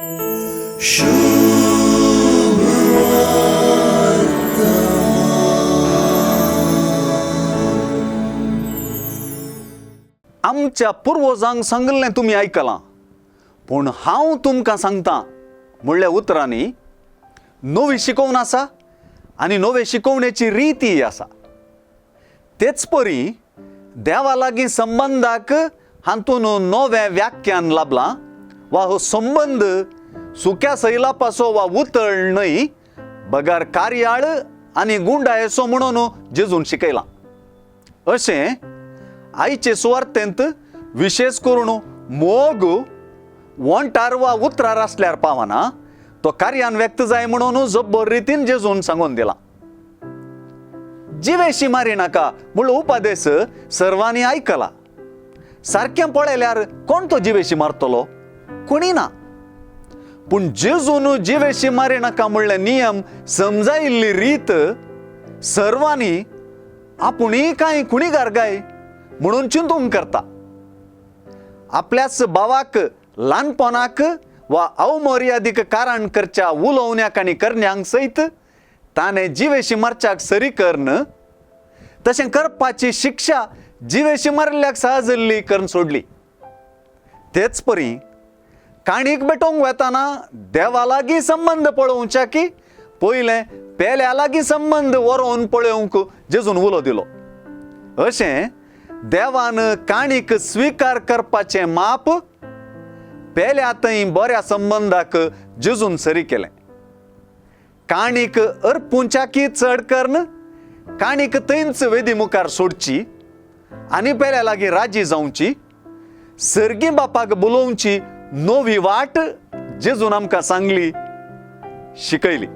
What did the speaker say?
आमच्या पुर्वजांक सांगलें तुम्ही आयकलां, पूण हांव तुमकां सांगतां म्हणल्या उतरांनी नवी शिकवण आसा आनी नवे शिकवणेची रीती आसा. तेच परी देवा लागीं संबंदाक हातून नवें व्याख्यान लाभलां, वा हो संबंद सुक्या सैलापाचो वा उतळ न्हय, बगार कार्याळ आनी गुंडायेचो म्हणून जेजून शिकयलां. अशें आयचे सुवार्थेंत विशेष करून मोग वंटार वा उतरार आसल्यार पावना, तो कार्यान व्यक्त जाय म्हणून जब्बर रितीन जेजून सांगून दिला. जिवेशी मारी नाका म्हणून उपदेश सर्वांनी आयकला. सारकें पळयल्यार कोण तो जिवेशी मारतलो? कोणी ना. पूण जेजून जिवेशी मारी नाका म्हणले नियम समजायिल्ली रीत सर्वांनी आपुणूय काय कुणीगार गाय म्हणून चिंतूंक करता. आपल्याच भावाक ल्हानपणाक वा अवमर्यादीक कारण करच्या उलोवण्याक आनी करण्यांक सयत ताणें जिवेशी मारच्याक सरी करन, तशें करपाची शिक्षा जिवेशी मारिल्ल्याक साहजिल्ली करून सोडली. तेच परी काणीक भेटोवंक वेताना देवा लागीं संबंद पळोवच्या की पयलें पेल्या लागीं संबंद व्हरोवन पळोवंक जेजून उलो दिलो. अशें देवान काणीक स्विकार करपाचें माप पेल्या थंय बऱ्या संबंदाक जेजून सरी केलें. काणीक अर्पुंच्याकी चड करन काणीक थंयच वेदी मुखार सोडची आनी पेल्या लागीं राजी जावची, सर्गी बापाक बोलोवची नवी वाट जेजून आमकां सांगली, शिकयली.